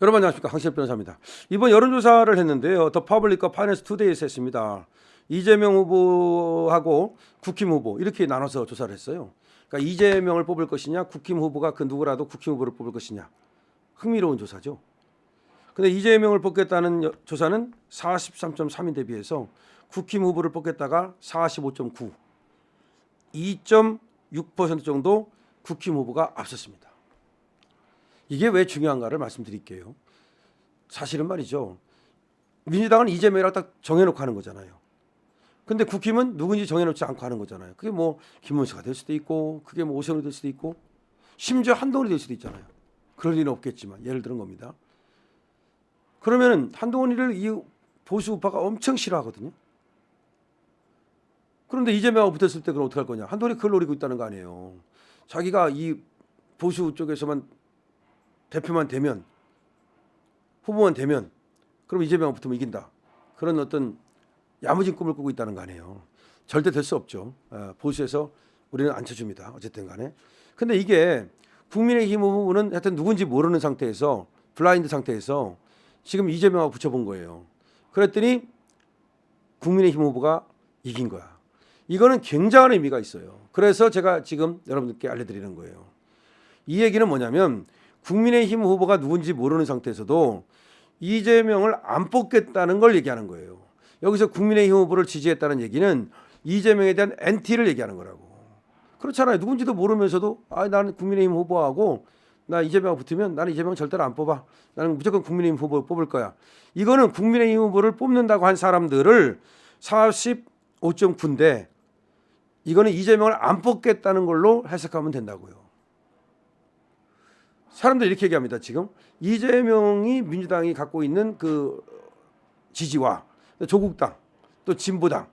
여러분 안녕하십니까, 황시혁 변호사입니다. 이번 여론조사를 했는데요, 더 퍼블릭과 파이낸스 투데이에서 했습니다. 이재명 후보하고 국힘 후보 이렇게 나눠서 조사를 했어요. 그러니까 이재명을 뽑을 것이냐, 국힘 후보가 그 누구라도 국힘 후보를 뽑을 것이냐. 흥미로운 조사죠. 근데 이재명을 뽑겠다는 조사는 43.3인데 비해서 국힘 후보를 뽑겠다가 45.9, 2.6% 정도 국힘 후보가 앞섰습니다. 이게 왜 중요한가를 말씀드릴게요. 사실은 말이죠, 민주당은 이재명이라고 딱 정해놓고 하는 거잖아요. 근데 국힘은 누군지 정해놓지 않고 하는 거잖아요. 그게 뭐 김문수가 될 수도 있고, 그게 뭐 오세훈이 될 수도 있고, 심지어 한동훈이 될 수도 있잖아요. 그럴 리는 없겠지만 예를 들은 겁니다. 그러면은 한동훈이를 이 보수 우파가 엄청 싫어하거든요. 그런데 이재명하고 붙었을 때 그럼 어떻게 할 거냐? 한동훈이 그걸 노리고 있다는 거 아니에요. 자기가 이 보수 쪽에서만 대표만 되면, 후보만 되면, 그럼 이재명하고 붙으면 이긴다. 그런 어떤 야무진 꿈을 꾸고 있다는 거 아니에요. 절대 될 수 없죠. 보수에서 우리는 안 쳐줍니다. 어쨌든 간에. 근데 이게 국민의힘 후보는 하여튼 누군지 모르는 상태에서, 블라인드 상태에서 지금 이재명하고 붙여본 거예요. 그랬더니 국민의힘 후보가 이긴 거야. 이거는 굉장한 의미가 있어요. 그래서 제가 지금 여러분들께 알려드리는 거예요. 이 얘기는 뭐냐면, 국민의힘 후보가 누군지 모르는 상태에서도 이재명을 안 뽑겠다는 걸 얘기하는 거예요. 여기서 국민의힘 후보를 지지했다는 얘기는 이재명에 대한 NT를 얘기하는 거라고. 그렇잖아요. 누군지도 모르면서도 나는 국민의힘 후보하고 나 이재명하고 붙으면 나는 이재명 절대로 안 뽑아. 나는 무조건 국민의힘 후보 뽑을 거야. 이거는 국민의힘 후보를 뽑는다고 한 사람들을 45.9인데 이거는 이재명을 안 뽑겠다는 걸로 해석하면 된다고요. 사람들이 이렇게 얘기합니다. 지금 이재명이 민주당이 갖고 있는 그 지지와 조국당 또 진보당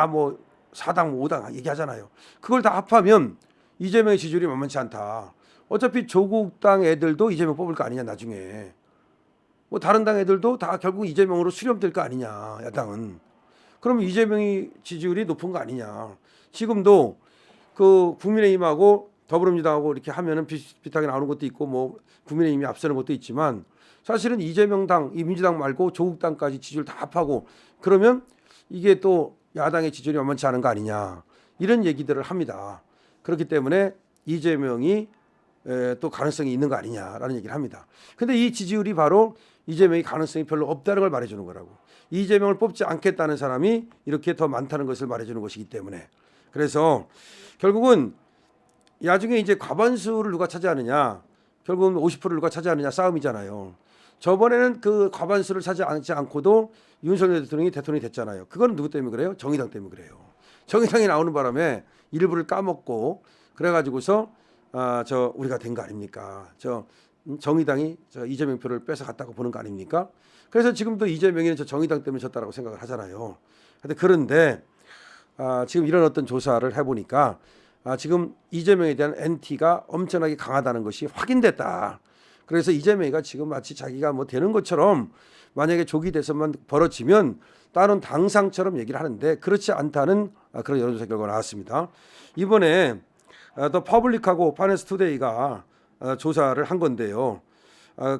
뭐 4당 5당 얘기하잖아요. 그걸 다 합하면 이재명의 지지율이 만만치 않다. 어차피 조국당 애들도 이재명 뽑을 거 아니냐 나중에. 뭐 다른 당 애들도 다 결국 이재명으로 수렴될 거 아니냐 야당은. 그럼 이재명이 지지율이 높은 거 아니냐. 지금도 그 국민의힘하고 더불어민주당하고 이렇게 하면은 비슷하게 나오는 것도 있고 뭐 국민의힘이 앞서는 것도 있지만 사실은 이재명 당, 이 민주당 말고 조국당까지 지지율 다 합하고 그러면 이게 또 야당의 지지율이 만만치 않은 거 아니냐 이런 얘기들을 합니다. 그렇기 때문에 이재명이 또 가능성이 있는 거 아니냐라는 얘기를 합니다. 근데 이 지지율이 바로 이재명이 가능성이 별로 없다는 걸 말해주는 거라고. 이재명을 뽑지 않겠다는 사람이 이렇게 더 많다는 것을 말해주는 것이기 때문에. 그래서 결국은 나중에 이제 과반수를 누가 차지하느냐, 결국은 50%를 누가 차지하느냐 싸움이잖아요. 저번에는 그 과반수를 차지하지 않고도 윤석열 대통령이 됐잖아요. 그거는 누구 때문에 그래요? 정의당 때문에 그래요. 정의당이 나오는 바람에 일부를 까먹고 그래가지고서 우리가 된 거 아닙니까? 정의당이 이재명 표를 뺏어 갔다고 보는 거 아닙니까? 그래서 지금도 이재명이 정의당 때문에 졌다라고 생각을 하잖아요. 그런데 지금 이런 어떤 조사를 해보니까 지금 이재명에 대한 NT가 엄청나게 강하다는 것이 확인됐다. 그래서 이재명이가 지금 마치 자기가 뭐 되는 것처럼 만약에 조기 대선만 벌어지면 다른 당상처럼 얘기를 하는데 그렇지 않다는 그런 여론조사 결과가 나왔습니다. 이번에 더 퍼블릭하고 파이낸스 투데이가 조사를 한 건데요.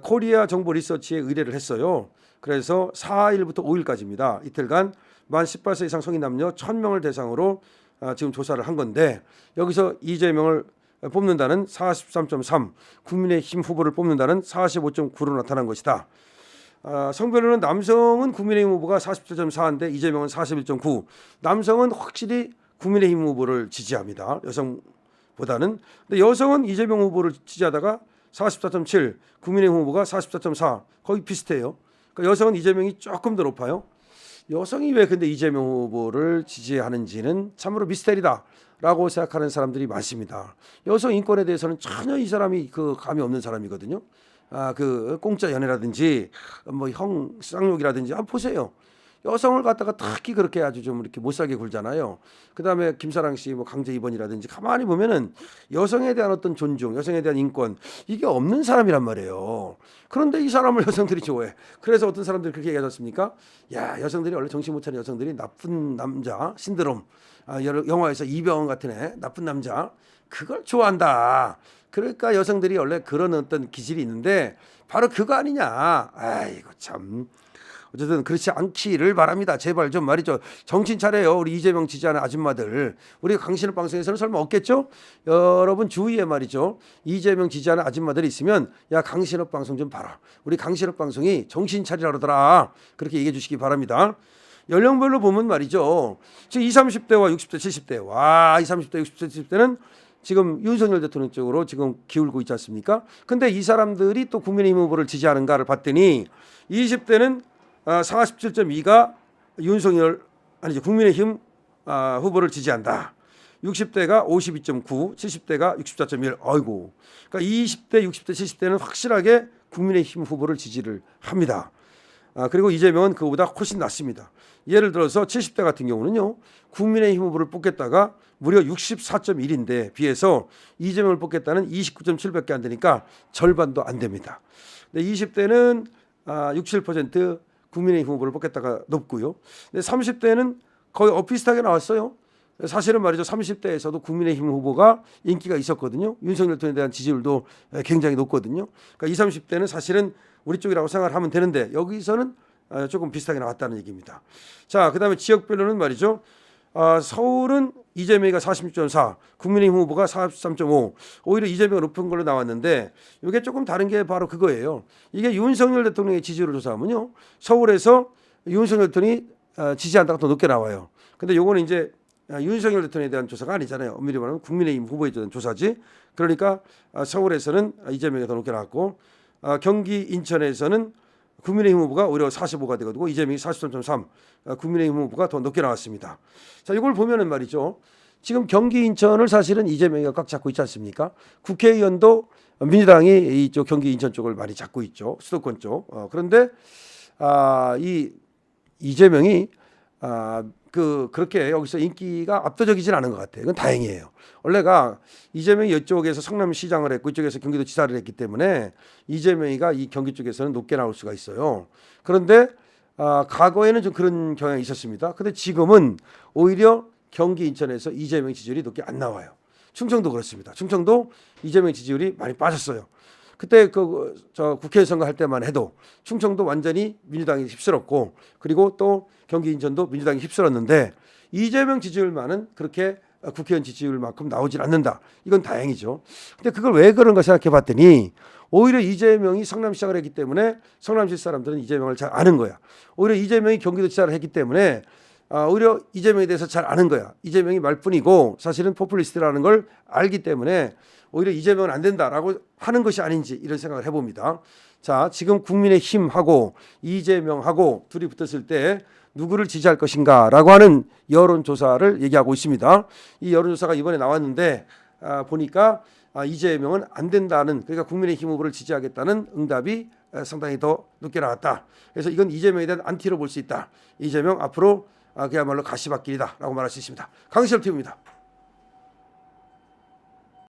코리아 정보 리서치에 의뢰를 했어요. 그래서 4일부터 5일까지입니다. 이틀간 만 18세 이상 성인 남녀 1000명을 대상으로 지금 조사를 한 건데 여기서 이재명을 뽑는다는 43.3, 국민의힘 후보를 뽑는다는 45.9로 나타난 것이다. 성별로는 남성은 국민의힘 후보가 47.4인데 이재명은 41.9. 남성은 확실히 국민의힘 후보를 지지합니다. 여성보다는. 근데 여성은 이재명 후보를 지지하다가 44.7, 국민의힘 후보가 44.4. 거의 비슷해요. 그러니까 여성은 이재명이 조금 더 높아요. 여성이 왜 근데 이재명 후보를 지지하는지는 참으로 미스테리다라고 생각하는 사람들이 많습니다. 여성 인권에 대해서는 전혀 이 사람이 그 감이 없는 사람이거든요. 그 공짜 연애라든지 뭐 형 쌍욕이라든지 한번 보세요. 여성을 갖다가 특히 그렇게 아주 좀 이렇게 못 살게 굴잖아요. 그다음에 김사랑 씨 뭐 강제 입원이라든지 가만히 보면은 여성에 대한 어떤 존중, 여성에 대한 인권 이게 없는 사람이란 말이에요. 그런데 이 사람을 여성들이 좋아해. 그래서 어떤 사람들이 그렇게 얘기하지 않습니까? 야, 여성들이 원래 정신 못 차리는 여성들이 나쁜 남자 신드롬, 영화에서 이병헌 같은 애 나쁜 남자 그걸 좋아한다. 그러니까 여성들이 원래 그런 어떤 기질이 있는데 바로 그거 아니냐. 아이고 참. 어쨌든 그렇지 않기를 바랍니다. 제발 좀 말이죠. 정신 차려요. 우리 이재명 지지하는 아줌마들. 우리 강신업 방송에서는 설마 없겠죠? 여러분 주위에 말이죠. 이재명 지지하는 아줌마들이 있으면 야 강신업 방송 좀 봐라. 우리 강신업 방송이 정신 차리라 그러더라. 그렇게 얘기해 주시기 바랍니다. 연령별로 보면 말이죠. 지금 20, 30대와 60대, 70대. 와, 20, 30대, 60대, 70대는 지금 윤석열 대통령 쪽으로 지금 기울고 있지 않습니까? 근데 이 사람들이 또 국민의힘 후보를 지지하는가를 봤더니 20대는 47.2가 윤석열 아니죠 국민의힘 후보를 지지한다. 60대가 52.9, 70대가 64.1. 아이고. 그러니까 20대, 60대, 70대는 확실하게 국민의힘 후보를 지지를 합니다. 그리고 이재명은 그보다 훨씬 낫습니다. 예를 들어서 70대 같은 경우는요. 국민의힘 후보를 뽑겠다가 무려 64.1인데 비해서 이재명을 뽑겠다는 29.7밖에 안 되니까 절반도 안 됩니다. 근데 20대는 67% 국민의힘 후보를 뽑겠다가 높고요. 근데 30대는 거의 비슷하게 나왔어요. 사실은 말이죠. 30대에서도 국민의힘 후보가 인기가 있었거든요. 윤석열 대통령에 대한 지지율도 굉장히 높거든요. 그러니까 20, 30대는 사실은 우리 쪽이라고 생각을 하면 되는데 여기서는 조금 비슷하게 나왔다는 얘기입니다. 자, 그다음에 지역별로는 말이죠. 서울은 이재명이가 46.4, 국민의힘 후보가 43.5. 오히려 이재명이 높은 걸로 나왔는데 이게 조금 다른 게 바로 그거예요. 이게 윤석열 대통령의 지지율을 조사하면요. 서울에서 윤석열 대통령이 지지한다가 더 높게 나와요. 근데 요거는 이제 윤석열 대통령에 대한 조사가 아니잖아요. 엄밀히 말하면 국민의힘 후보에 대한 조사지. 그러니까 서울에서는 이재명이 더 높게 나왔고 경기 인천에서는 국민의힘 후보가 오히려 45가 되고 이재명이 43.3, 국민의힘 후보가 더 높게 나왔습니다. 자, 이걸 보면은 말이죠. 지금 경기 인천을 사실은 이재명이가 꽉 잡고 있지 않습니까? 국회의원도 민주당이 이쪽 경기 인천 쪽을 많이 잡고 있죠. 수도권 쪽. 그런데 이 이재명이 그렇게 여기서 인기가 압도적이진 않은 것 같아요. 이건 다행이에요. 원래가 이재명이 이쪽에서 성남시장을 했고 이쪽에서 경기도지사를 했기 때문에 이재명이가 이 경기 쪽에서는 높게 나올 수가 있어요. 그런데 과거에는 좀 그런 경향이 있었습니다. 근데 지금은 오히려 경기 인천에서 이재명 지지율이 높게 안 나와요. 충청도 그렇습니다. 충청도 이재명 지지율이 많이 빠졌어요. 그때 저 국회 선거 할 때만 해도 충청도 완전히 민주당이 휩쓸었고 그리고 또 경기 인천도 민주당이 휩쓸었는데 이재명 지지율만은 그렇게 국회의원 지지율만큼 나오질 않는다. 이건 다행이죠. 근데 그걸 왜 그런가 생각해 봤더니 오히려 이재명이 성남시장을 했기 때문에 성남시 사람들은 이재명을 잘 아는 거야. 오히려 이재명이 경기도지사를 했기 때문에 오히려 이재명에 대해서 잘 아는 거야. 이재명이 말뿐이고 사실은 포퓰리스트라는 걸 알기 때문에 오히려 이재명은 안 된다라고 하는 것이 아닌지 이런 생각을 해봅니다. 자, 지금 국민의힘하고 이재명하고 둘이 붙었을 때 누구를 지지할 것인가라고 하는 여론조사를 얘기하고 있습니다. 이 여론조사가 이번에 나왔는데 보니까 이재명은 안 된다는 그러니까 국민의힘 후보를 지지하겠다는 응답이 상당히 더 높게 나왔다. 그래서 이건 이재명에 대한 안티로 볼 수 있다. 이재명 앞으로 그야말로 가시밭길이다라고 말할 수 있습니다. 강시엽 TV입니다.